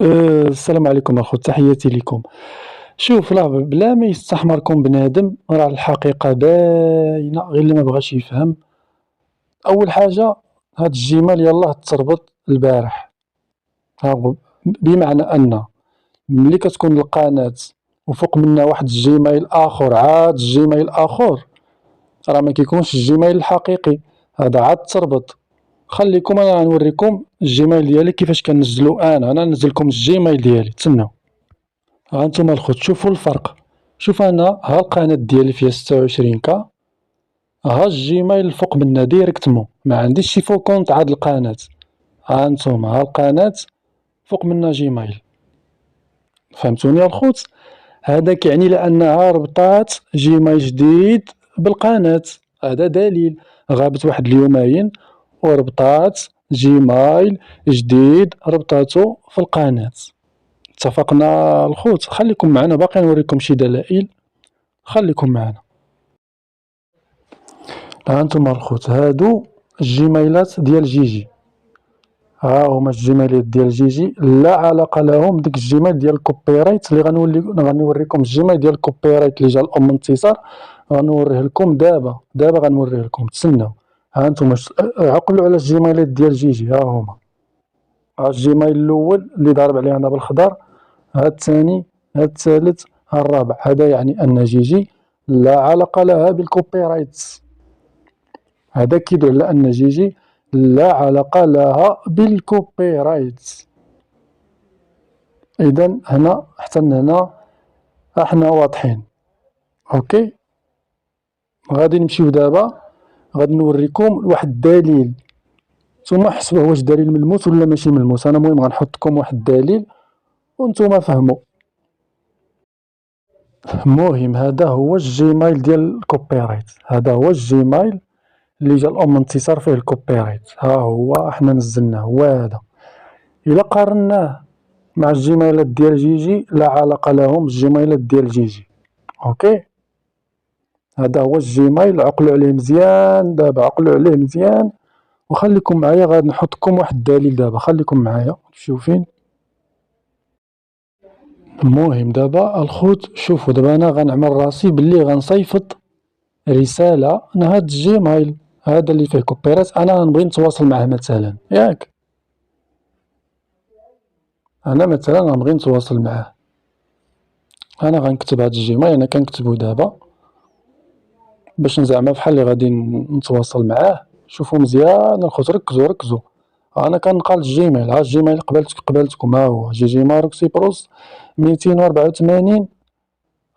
السلام عليكم أخو، تحياتي ليكم. شوف راه بلا ما يستحمركم بنادم، راه الحقيقة باينة غير اللي ما بغاش يفهم. أول حاجة، هاد الجيميل يلاه تربط البارح، ها هو، بمعنى أن ملي كتكون القناة وفوق منها واحد الجيميل آخر، عاد الجيميل آخر، راه ما كيكونش الجيميل الحقيقي، هذا عاد تربط. خليكم أنا غنوريكم الجيميل ديالي كيفاش كنزلو. أنا ننزلكم الجيميل ديالي، تسناو. ها نتوما الخوت شوفوا الفرق. شوف انا ها القناة ديالي فيها 26 كا، ها الجيميل الفوق منها ديريكتمون، ما عنديش شي فو كونط عاد القناة. ها نتوما ها القناة فوق منها جيميل، فهمتوني الخوت؟ هذا كيعني لانها ربطات جيميل جديد بالقناة، هذا دليل. غابت واحد اليومين وربطات جيميل جديد ربطاتو في القناة. اتفقنا الخوت؟ خليكم معنا باقي نوريكم شي دلائل، خليكم معنا. ها انتم الخوت هادو الجيميلات ديال جيجي، ها هما الجيميلات ديال جيجي، لا علاقة لهم بديك الجيميل ديال الكوبيرايت اللي غنوريكم الجيميل ديال الكوبيرايت اللي جا الام انتصار، غنوريه لكم دابا غنوريه لكم، تسناو. ها انتم عقلوا على الجيميلات ديال جيجي، ها هما. ها الجيميل الاول اللي ضارب عليه انا بالخضر، ها الثاني، ها الثالث، ها الرابع. هذا يعني ان جيجي لا علاقة لها بالكوبيرايت، هذا كيدل على أن جيجي لا علاقة لها بالكوبيرايت. إذن هنا حتى هنا احنا واضحين. أوكي، غادي نمشيو دابا، غادي نوريكم واحد الدليل، نتوما حسبوه واش دليل ملموس ولا ماشي ملموس. أنا المهم غنحط لكم واحد الدليل وانتوما فهموا. المهم هذا هو الجيميل ديال الكوبيرايت، هذا هو الجيميل اللي جا الأم انتصار فيه الكوبيرايت، ها هو احنا نزلناه، هو هذا. إلا قارناه مع الجيميلات ديال جيجي لا علاقة لهم الجيميلات ديال جيجي. اوكي، هذا هو الجيميل، عقلوا عليه مزيان دابا، عقلوا عليه مزيان وخليكم معايا. غادي نحطكم واحد الدليل دابا، خليكم معايا شوفوا فين. المهم دابا الخوت شوفوا، دابا انا غنعمل راسي باللي غنصيفط رسالة لهاد الجيميل هذا اللي فيه كوبيرات، انا غنبغي نتواصل معاه مثلا، ياك انا مثلا غنبغي نتواصل معاه. انا غنكتب هاد الجيميل، انا كنكتبو دابا باش زعما بحال اللي غادي نتواصل معاه. شوفوا مزيان الخوت، ركزوا. انا كنقال الجيميل، ها الجيميل قبلتكم، ها هو جيجي ماروك سيبروس 284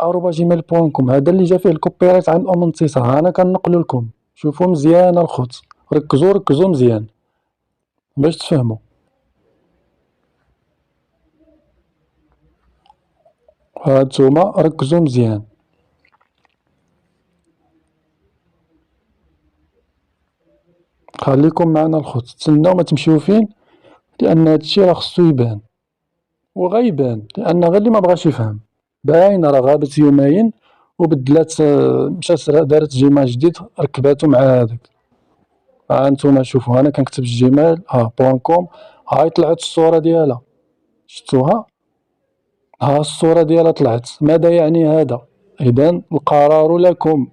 @gmail بوان كوم، هذا اللي جا فيه الكوبيرايت عند ام انتصار. انا كنقول لكم شوفوا مزيان الخوت، ركزوا مزيان باش تفهموا. هانتوما ركزوا مزيان، خليكم معنا الخوت، تسناو ما تمشيو فين، لان هادشي راه خصو يبان وغيبان، لان غير اللي ما بغاش يفهم باينه. راه غابت يومين وبدلات، مشات دارت جيميل جديد ركباتو مع هذاك. ها انتوما شوفوا، انا كنكتب الجيميل ها بوان كوم، هاي طلعت الصوره ديالها، شفتوها؟ ها الصوره ديالها طلعت. ماذا يعني هذا؟ اذا القرار لكم،